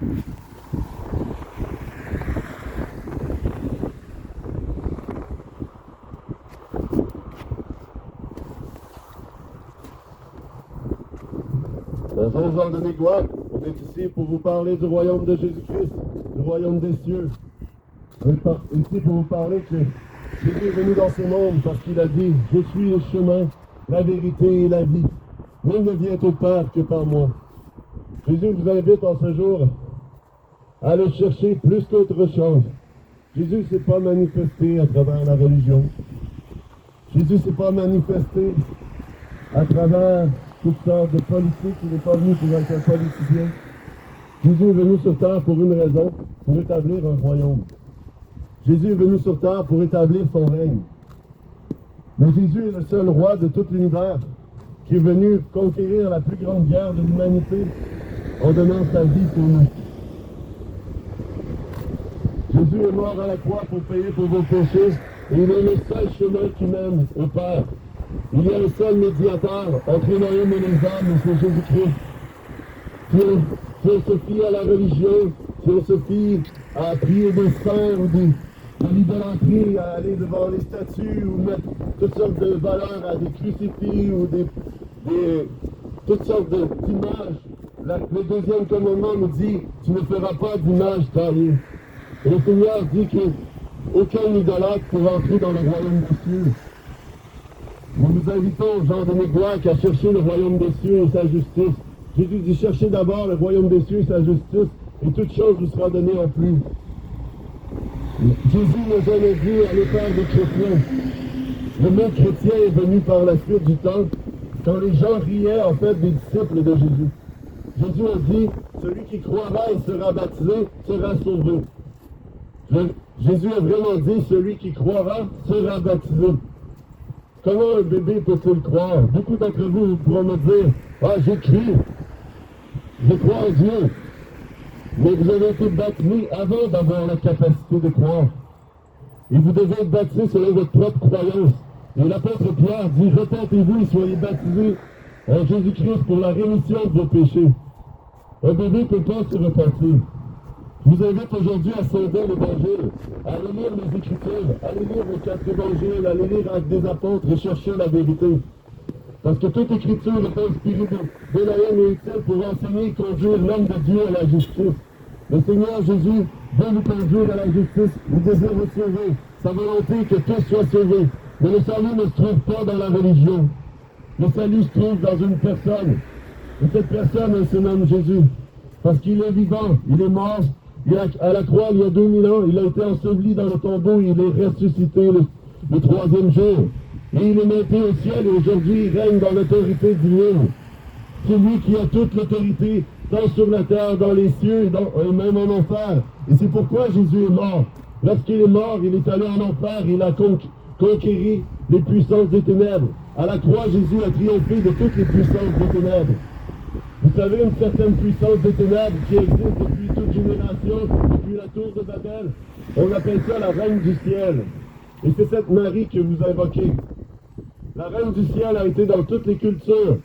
Bonjour Jean de Négouac, on est ici pour vous parler du royaume de Jésus-Christ, du royaume des cieux. On est ici pour vous parler que Jésus est venu dans ce monde parce qu'il a dit « Je suis le chemin, la vérité et la vie. Nul ne vient au Père que par moi. » Jésus vous invite en ce jour à le chercher plus qu'autre chose. Jésus ne s'est pas manifesté à travers la religion. Jésus ne s'est pas manifesté à travers toutes sortes de politiques. Il n'est pas venu pour être un politicien. Jésus est venu sur terre pour une raison, pour établir un royaume. Jésus est venu sur terre pour établir son règne. Mais Jésus est le seul roi de tout l'univers qui est venu conquérir la plus grande guerre de l'humanité en donnant sa vie pour nous. Jésus est mort à la croix pour payer pour vos péchés et il est le seul chemin qui mène au Père. Il y a un seul médiateur entre l'homme et les hommes, c'est Jésus-Christ. Si on se fie à la religion, si on se fie à prier des saints ou de l'idolâtrie, à aller devant les statues ou mettre toutes sortes de valeurs à des crucifix ou toutes sortes d'images, le deuxième commandement nous dit « Tu ne feras pas d'image taillée ». Et le Seigneur dit qu'aucun idolâtre pourra entrer dans le royaume des cieux. Nous nous invitons, Jean de Négouac, à chercher le royaume des cieux et sa justice. Jésus dit, cherchez d'abord le royaume des cieux et sa justice, et toute chose vous sera donnée en plus. Jésus n'a jamais dit aller faire des chrétiens. Le mot chrétien est venu par la suite du temps, quand les gens riaient en fait des disciples de Jésus. Jésus a dit, celui qui croira et sera baptisé sera sauvé. Jésus a vraiment dit, celui qui croira sera baptisé. Comment un bébé peut-il croire? Beaucoup d'entre vous pourront me dire, ah, j'écris, je crois en Dieu. Mais vous avez été baptisés avant d'avoir la capacité de croire. Et vous devez être baptisés selon votre propre croyance. Et l'apôtre Pierre dit, repentez-vous et soyez baptisés en Jésus-Christ pour la rémission de vos péchés. Un bébé ne peut pas se repentir. Je vous invite aujourd'hui à sonder l'Évangile, à aller lire les Écritures, à aller lire les 4 Évangiles, à aller lire Actes des Apôtres et chercher la vérité. Parce que toute Écriture est inspirée de la haine et utile pour enseigner et conduire l'homme de Dieu à la justice. Le Seigneur Jésus veut nous conduire à la justice, il désire nous sauver. Sa volonté est que tous soient sauvés. Mais le salut ne se trouve pas dans la religion. Le salut se trouve dans une personne. Et cette personne, elle se nomme Jésus. Parce qu'il est vivant, il est mort. À la croix, il y a 2000 ans, il a été enseveli dans le tombeau, il est ressuscité le 3e jour. Et il est monté au ciel et aujourd'hui il règne dans l'autorité divine. C'est lui qui a toute l'autorité, tant sur la terre, dans les cieux, et même en enfer. Et c'est pourquoi Jésus est mort. Lorsqu'il est mort, il est allé en enfer, il a conquéri les puissances des ténèbres. À la croix, Jésus a triomphé de toutes les puissances des ténèbres. Vous savez, une certaine puissance des ténèbres qui existe depuis toute génération, depuis la tour de Babel, on appelle ça la reine du ciel. Et c'est cette Marie que vous invoquez. La reine du ciel a été dans toutes les cultures.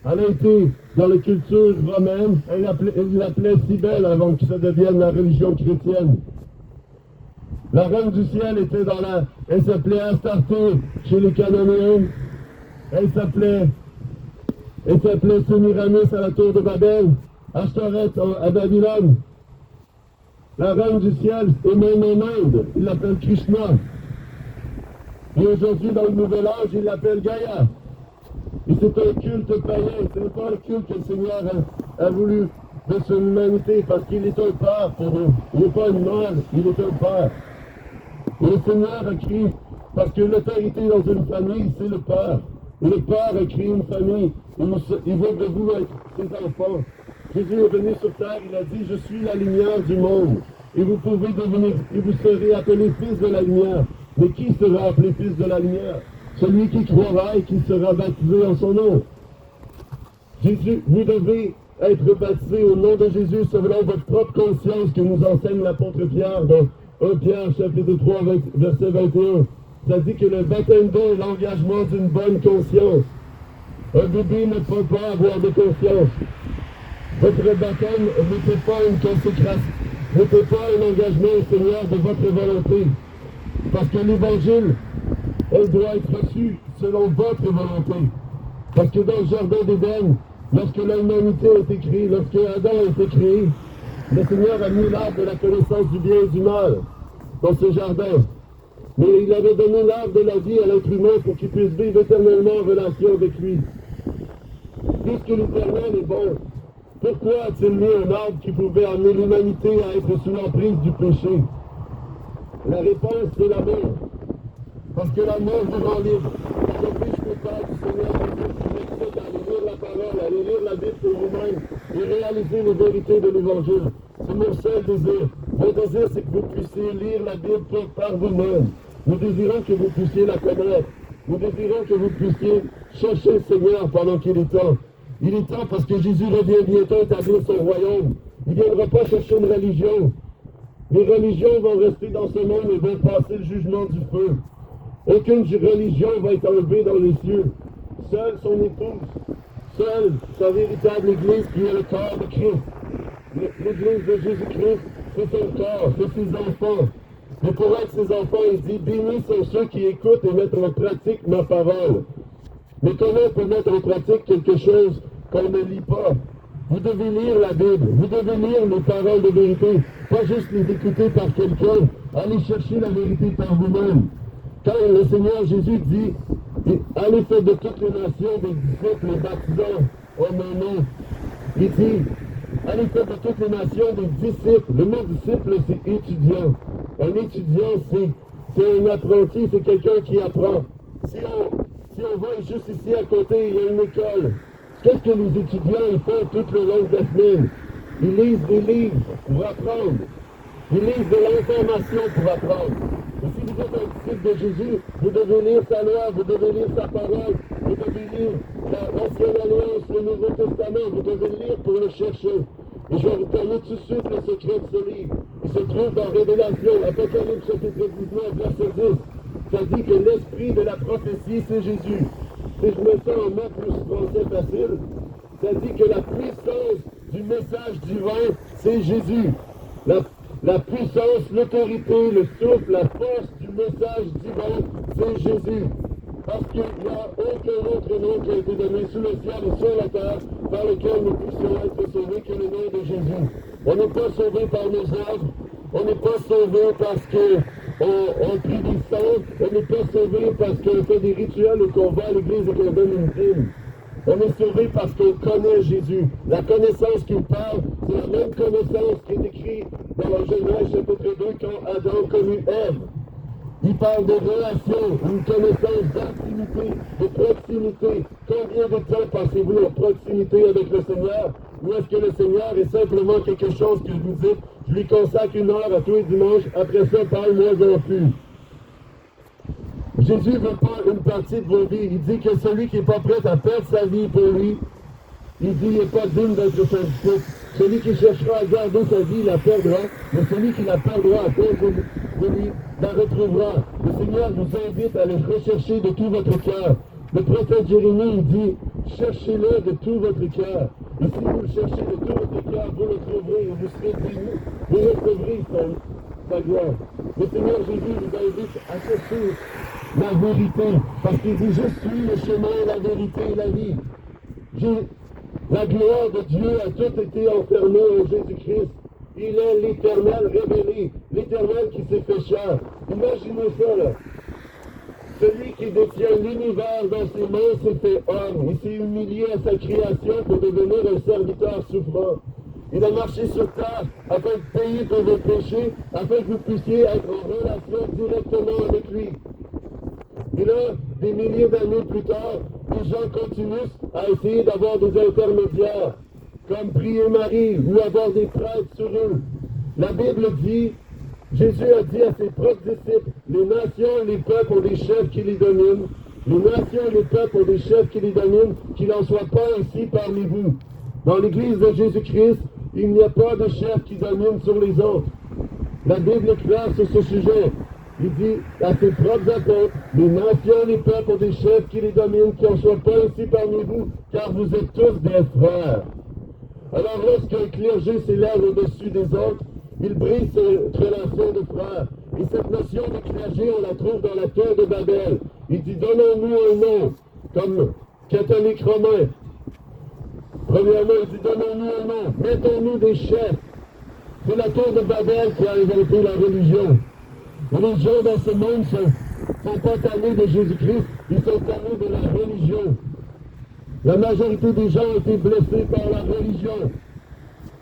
Elle a été dans les cultures romaines, elle l'appelait Cybèle avant que ça devienne la religion chrétienne. La reine du ciel était elle s'appelait Astarté chez les Cananéens. Elle s'appelait Sémiramis à la tour de Babel, Ashtoreth à Babylone. La reine du ciel est même en Inde, il l'appelle Krishna. Et aujourd'hui, dans le Nouvel Âge, il l'appelle Gaïa. Et c'est un culte païen, ce n'est pas le culte que le Seigneur a voulu de son humanité, parce qu'il est un père pour eux. Il n'est pas une mère, il est un père. Et le Seigneur a créé, parce que l'autorité dans une famille, c'est le père. Et le père a créé une famille. Il veut de vous être ses enfants. Jésus est venu sur terre, il a dit, je suis la lumière du monde. Et vous pouvez devenir, et vous serez appelés fils de la lumière. Mais qui sera appelé fils de la lumière? Celui qui croira et qui sera baptisé en son nom. Jésus, vous devez être baptisé au nom de Jésus selon votre propre conscience que nous enseigne l'apôtre Pierre dans 1 Pierre chapitre 3 verset 21. Ça dit que le baptême d'eau est l'engagement d'une bonne conscience. Un bébé ne peut pas avoir de conscience. Votre baptême n'était pas une consécration, n'était pas un engagement au Seigneur de votre volonté. Parce que l'Évangile, elle doit être reçue selon votre volonté. Parce que dans le Jardin d'Éden, lorsque l'humanité a été créée, lorsque Adam a été créé, le Seigneur a mis l'arbre de la connaissance du bien et du mal dans ce jardin. Mais il avait donné l'arbre de la vie à l'être humain pour qu'il puisse vivre éternellement en relation avec lui. Puisque l'Éternel est bon, pourquoi a-t-il mis un arbre qui pouvait amener l'humanité à être sous l'emprise du péché? La réponse, c'est l'amour. Parce que l'amour vous rend libre. Je prie coupable du Seigneur qui m'excite à aller lire la parole, à aller lire la Bible pour vous-même et réaliser les vérités de l'Évangile. C'est mon seul désir. Mon désir, c'est que vous puissiez lire la Bible par vous-même. Nous désirons que vous puissiez la connaître. Nous désirons que vous puissiez chercher le Seigneur pendant qu'il est temps. Il est temps parce que Jésus revient bientôt établir son royaume. Il ne viendra pas chercher une religion. Les religions vont rester dans ce monde et vont passer le jugement du feu. Aucune religion va être enlevée dans les cieux. Seule son épouse, seule sa véritable Église qui est le corps de Christ. L'Église de Jésus-Christ, c'est son corps, c'est ses enfants. Mais pour être ses enfants, il dit, bénis sont ceux qui écoutent et mettent en pratique ma parole. Mais comment on peut mettre en pratique quelque chose qu'on ne lit pas? Vous devez lire la Bible, vous devez lire les paroles de vérité, pas juste les écouter par quelqu'un, allez chercher la vérité par vous-même. Quand le Seigneur Jésus dit, allez faire de toutes les nations des disciples, les baptisants en mon nom, il dit, allez faire de toutes les nations des disciples. Le mot disciple, c'est étudiant. Un étudiant, c'est un apprenti, c'est quelqu'un qui apprend. Si on va juste ici à côté, il y a une école. Qu'est-ce que les étudiants ils font tout le long de la semaine? Ils lisent des livres pour apprendre. Ils lisent de l'information pour apprendre. Et si vous êtes un disciple de Jésus, vous devez lire sa loi, vous devez lire sa parole, vous devez lire l'Ancienne Alliance, le Nouveau Testament, vous devez le lire pour le chercher. Et je vais vous donner tout de suite le secret de ce livre. Il se trouve dans Révélation, Apocalypse chapitre 19, verset 10. Ça dit que l'esprit de la prophétie, c'est Jésus. Si je mets ça en mots plus français facile, ça dit que la puissance du message divin, c'est Jésus. La puissance, l'autorité, le souffle, la force du message divin, c'est Jésus. Parce qu'il n'y a aucun autre nom qui a été donné sous le ciel et sur la terre par lequel nous puissions être sauvés que le nom de Jésus. On n'est pas sauvés par nos œuvres, on n'est pas sauvés parce qu'on prie des saints, on n'est pas sauvés parce qu'on fait des rituels ou qu'on va à l'église et qu'on donne une dîme. On est sauvé parce qu'on connaît Jésus. La connaissance qu'il parle, c'est la même connaissance qui est écrite dans le Genèse chapitre 2 quand Adam connut Ève. Il parle de relation, une connaissance d'intimité, de proximité. Combien de temps passez-vous en proximité avec le Seigneur? Ou est-ce que le Seigneur est simplement quelque chose que vous dites, je lui consacre 1 heure à tous les dimanches, après ça, parle-moi en plus. Jésus ne veut pas une partie de vos vies. Il dit que celui qui n'est pas prêt à perdre sa vie pour lui, il dit il n'est pas digne d'être son disciple. Celui qui cherchera à garder sa vie la perdra, mais celui qui la perdra à cause de lui la retrouvera. Le Seigneur vous invite à le rechercher de tout votre cœur. Le prophète Jérémie il dit cherchez-le de tout votre cœur. Et si vous le cherchez de tout votre cœur, vous le trouverez et vous serez béni. Vous recevrez sa gloire. Le Seigneur Jésus vous invite à chercher la vérité, parce qu'il dit je suis le chemin, la vérité et la vie. La gloire de Dieu a tout été enfermée en Jésus-Christ. Il est l'Éternel révélé, l'Éternel qui s'est fait chair. Imaginez ça là. Celui qui détient l'univers dans ses mains s'est fait homme. Il s'est humilié à sa création pour devenir un serviteur souffrant. Il a marché sur terre afin de payer pour vos péchés, afin que vous puissiez être en relation directement avec lui. Et là, des milliers d'années plus tard, les gens continuent à essayer d'avoir des intermédiaires, comme prier Marie ou avoir des prêtres sur eux. La Bible dit, Jésus a dit à ses propres disciples, les nations et les peuples ont des chefs qui les dominent. Les nations et les peuples ont des chefs qui les dominent, qu'il n'en soit pas ainsi parmi vous. Dans l'Église de Jésus-Christ, il n'y a pas de chef qui domine sur les autres. La Bible est claire sur ce sujet. Il dit à ses propres apôtres, les nations, les peuples ont des chefs qui les dominent, qui n'en soient pas ainsi parmi vous, car vous êtes tous des frères. Alors lorsqu'un clergé s'élève au-dessus des autres, il brise cette relation de frères. Et cette notion de clergé, on la trouve dans la tour de Babel. Il dit, donnons-nous un nom, comme catholique romain. Premièrement, il dit, donnons-nous un nom, mettons-nous des chefs. C'est la tour de Babel qui a inventé la religion. Et les gens dans ce monde sont pas tannés de Jésus-Christ, ils sont tannés de la religion. La majorité des gens ont été blessés par la religion.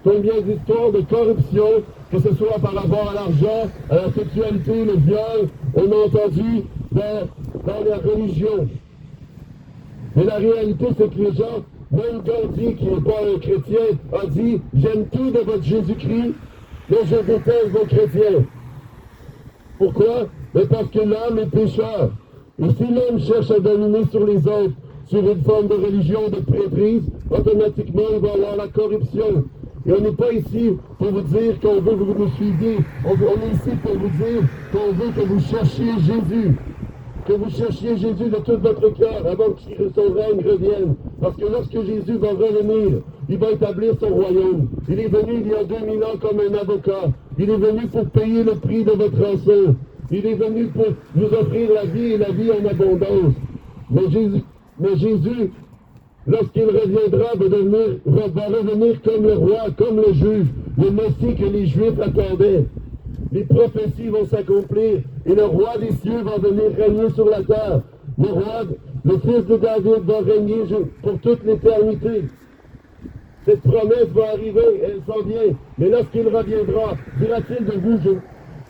Combien d'histoires de corruption, que ce soit par rapport à l'argent, à la sexualité, le viol, on a entendu dans la religion. Mais la réalité, c'est que les gens, même Gandhi, qui n'est pas un chrétien, a dit « J'aime tout de votre Jésus-Christ, mais je déteste vos chrétiens. » Pourquoi? Mais parce que l'homme est pécheur. Et si l'homme cherche à dominer sur les autres, sur une forme de religion, de prêtrise, automatiquement, il va avoir la corruption. Et on n'est pas ici pour vous dire qu'on veut que vous nous suiviez. On est ici pour vous dire qu'on veut que vous cherchiez Jésus. Que vous cherchiez Jésus de tout votre cœur avant que son règne revienne. Parce que lorsque Jésus va revenir, il va établir son royaume. Il est venu il y a 2000 ans comme un avocat. Il est venu pour payer le prix de votre rançon. Il est venu pour nous offrir la vie et la vie en abondance. Mais Jésus, lorsqu'il reviendra, va revenir comme le roi, comme le juge, le Messie que les Juifs attendaient. Les prophéties vont s'accomplir et le roi des cieux va venir régner sur la terre. Le roi, le fils de David va régner pour toute l'éternité. Cette promesse va arriver, elle s'en vient. Mais lorsqu'il reviendra, dira-t-il de vous,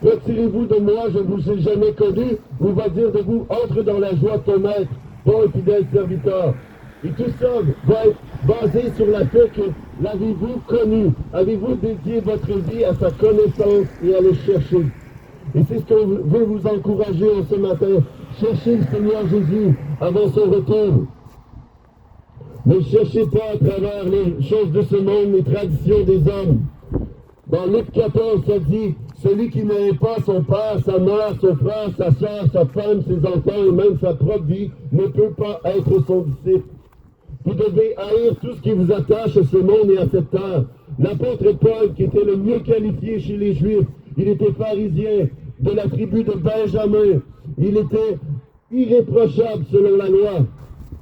retirez-vous de moi, je ne vous ai jamais connu, ou va dire de vous, entre dans la joie de ton maître, bon et fidèle serviteur. Et tout ça va être basé sur la fait que l'avez-vous connu? Avez-vous dédié votre vie à sa connaissance et à le chercher? Et c'est ce qu'on veut vous encourager en ce matin. Cherchez le Seigneur Jésus avant son retour. Ne cherchez pas à travers les choses de ce monde, les traditions des hommes. Dans Luc 14, ça dit, celui qui n'aime pas son père, sa mère, son frère, sa soeur, sa femme, ses enfants et même sa propre vie, ne peut pas être son disciple. Vous devez haïr tout ce qui vous attache à ce monde et à cette terre. L'apôtre Paul, qui était le mieux qualifié chez les Juifs, il était pharisien de la tribu de Benjamin. Il était irréprochable selon la loi.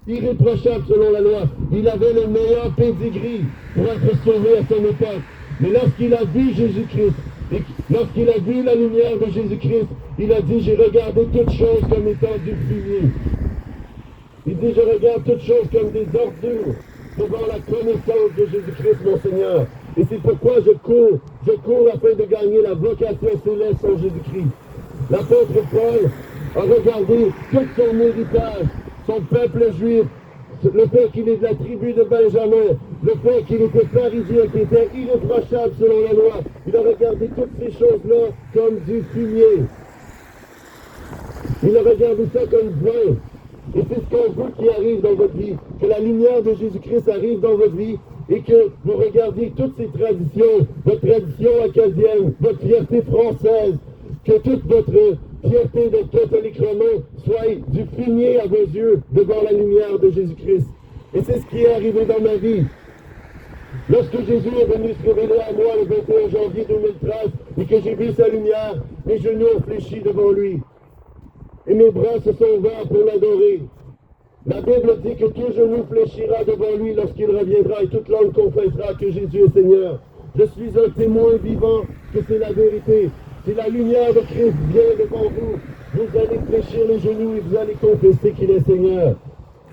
Irréprochable selon la loi. Il avait le meilleur pedigree pour être sauvé à son époque. Mais lorsqu'il a vu Jésus-Christ, et lorsqu'il a vu la lumière de Jésus-Christ, il a dit, j'ai regardé toutes choses comme étant du fumier. Il dit, je regarde toutes choses comme des ordures devant la connaissance de Jésus-Christ, mon Seigneur. Et c'est pourquoi je cours afin de gagner la vocation céleste en Jésus-Christ. L'apôtre Paul a regardé tout son héritage, son peuple juif, le fait qu'il est de la tribu de Benjamin, le fait qu'il était pharisien, qu'il était irréprochable selon la loi. Il a regardé toutes ces choses-là comme du fumier. Il a regardé ça comme vin. Et c'est ce qu'on veut qui arrive dans votre vie, que la lumière de Jésus-Christ arrive dans votre vie et que vous regardiez toutes ces traditions, votre tradition acadienne, votre fierté française, que toute votre fierté de catholique romain soit du fumier à vos yeux devant la lumière de Jésus-Christ. Et c'est ce qui est arrivé dans ma vie. Lorsque Jésus est venu se révéler à moi le 21 janvier 2013 et que j'ai vu sa lumière, mes genoux ont fléchi devant lui. Et mes bras se sont ouverts pour l'adorer. La Bible dit que tout genou fléchira devant lui lorsqu'il reviendra et toute langue confessera que Jésus est Seigneur. Je suis un témoin vivant que c'est la vérité. Si la lumière de Christ vient devant vous, vous allez fléchir les genoux et vous allez confesser qu'il est Seigneur.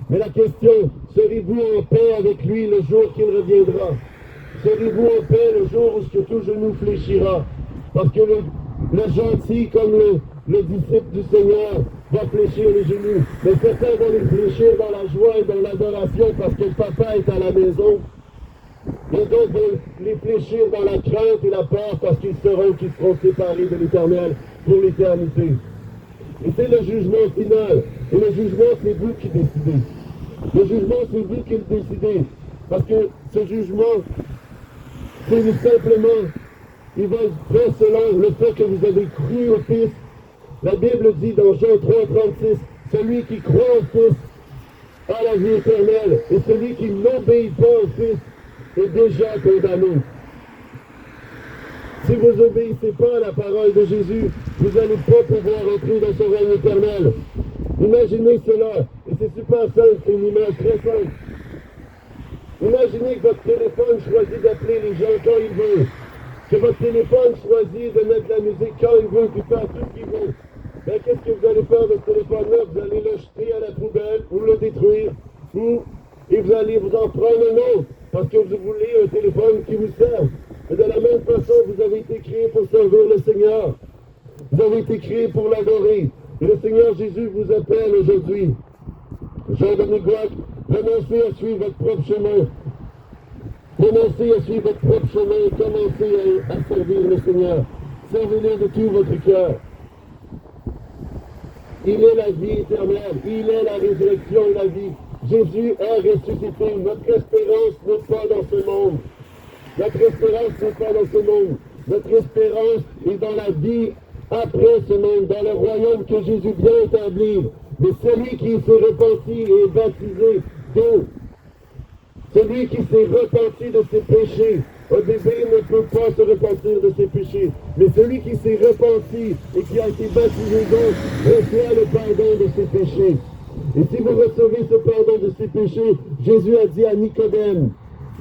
Mais la question, serez-vous en paix avec lui le jour qu'il reviendra? Serez-vous en paix le jour où tout genou fléchira? Parce que le gentil comme le disciple du Seigneur va fléchir les genoux. Mais certains vont les fléchir dans la joie et dans l'adoration parce que le papa est à la maison. Et d'autres vont les fléchir dans la crainte et la peur parce qu'ils seront séparés de l'Éternel pour l'éternité. Et c'est le jugement final. Et le jugement, c'est vous qui décidez. Le jugement, c'est vous qui le décidez. Parce que ce jugement, c'est simplement, il va être fait selon le fait que vous avez cru au Fils. La Bible dit dans Jean 3,36, celui qui croit au Fils a la vie éternelle, et celui qui n'obéit pas au Fils est déjà condamné. Si vous n'obéissez pas à la parole de Jésus, vous n'allez pas pouvoir entrer dans son règne éternel. Imaginez cela, et c'est super simple, c'est une image très simple. Imaginez que votre téléphone choisit d'appeler les gens quand il veut, que votre téléphone choisit de mettre la musique quand il veut, puis faire tout ce qu'il veut. Ben, qu'est-ce que vous allez faire de ce téléphone-là? Vous allez le jeter à la poubelle, ou le détruire, et vous allez vous en prendre un autre, parce que vous voulez un téléphone qui vous serve. Et de la même façon, vous avez été créé pour servir le Seigneur. Vous avez été créé pour l'adorer. Et le Seigneur Jésus vous appelle aujourd'hui. Jean-Denis Gouac, renoncez à suivre votre propre chemin. Renoncez à suivre votre propre chemin et commencez à servir le Seigneur. Servez-le de tout votre cœur. Il est la vie éternelle. Il est la résurrection et la vie. Jésus est ressuscité. Notre espérance n'est pas dans ce monde. Notre espérance n'est pas dans ce monde. Notre espérance est dans la vie après ce monde, dans le royaume que Jésus vient établir. Mais celui qui s'est repenti et est baptisé d'eau, celui qui s'est repenti de ses péchés, un bébé ne peut pas se repentir de ses péchés, mais celui qui s'est repenti et qui a été baptisé d'eau reçoit le pardon de ses péchés. Et si vous recevez ce pardon de ses péchés, Jésus a dit à Nicodème,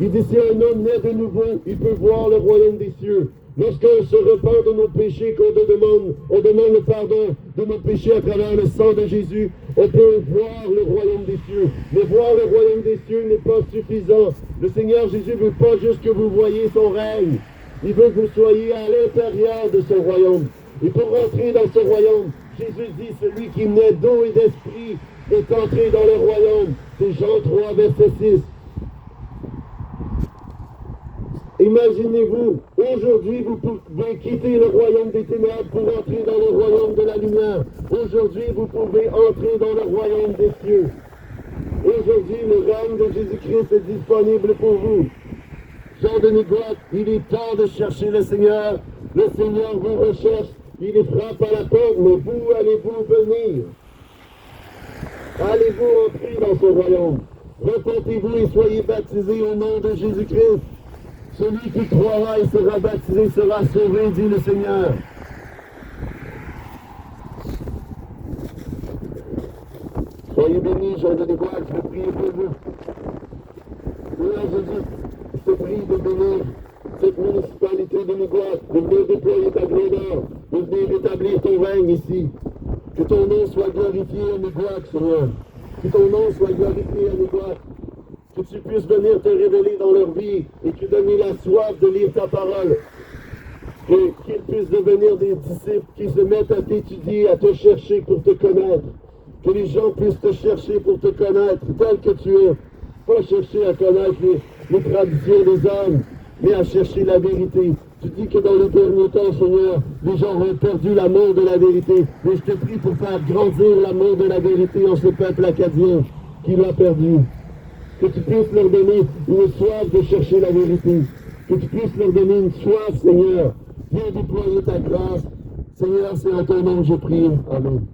il dit, si un homme naît de nouveau, il peut voir le royaume des cieux. Lorsqu'on se repent de nos péchés, qu'on on demande le pardon de nos péchés à travers le sang de Jésus, on peut voir le royaume des cieux. Mais voir le royaume des cieux n'est pas suffisant. Le Seigneur Jésus ne veut pas juste que vous voyiez son règne. Il veut que vous soyez à l'intérieur de son royaume. Et pour rentrer dans ce royaume, Jésus dit, celui qui naît d'eau et d'esprit est entré dans le royaume. C'est Jean 3, verset 6. Imaginez-vous, aujourd'hui vous pouvez quitter le royaume des ténèbres pour entrer dans le royaume de la lumière. Aujourd'hui vous pouvez entrer dans le royaume des cieux. Aujourd'hui le règne de Jésus-Christ est disponible pour vous. Jean-Denis Gouac, il est temps de chercher le Seigneur. Le Seigneur vous recherche, il frappe à la porte, mais vous allez-vous venir? Allez-vous entrer dans son royaume? Repentez-vous et soyez baptisés au nom de Jésus-Christ. Celui qui croira et sera baptisé sera sauvé, dit le Seigneur. Soyez bénis, Jean-Denis Gouac, je vais prier pour vous. Seigneur Jésus, je te prie de bénir cette municipalité de Nigouac, de venir déployer ta grandeur, de venir établir ton règne ici. Que ton nom soit glorifié à Nigouac, Seigneur. Que ton nom soit glorifié à Nigouac. Que tu puisses venir te révéler dans leur vie et que donner la soif de lire ta parole. Qu'ils puissent devenir des disciples qui se mettent à t'étudier, à te chercher pour te connaître. Que les gens puissent te chercher pour te connaître tel que tu es. Pas chercher à connaître les traditions des hommes, mais à chercher la vérité. Tu dis que dans les derniers temps, Seigneur, les gens ont perdu l'amour de la vérité. Mais je te prie pour faire grandir l'amour de la vérité en ce peuple acadien qui l'a perdu. Que tu puisses leur donner une soif de chercher la vérité. Que tu puisses leur donner une soif, Seigneur. Viens déployer ta grâce. Seigneur, c'est en ton nom que je prie. Amen.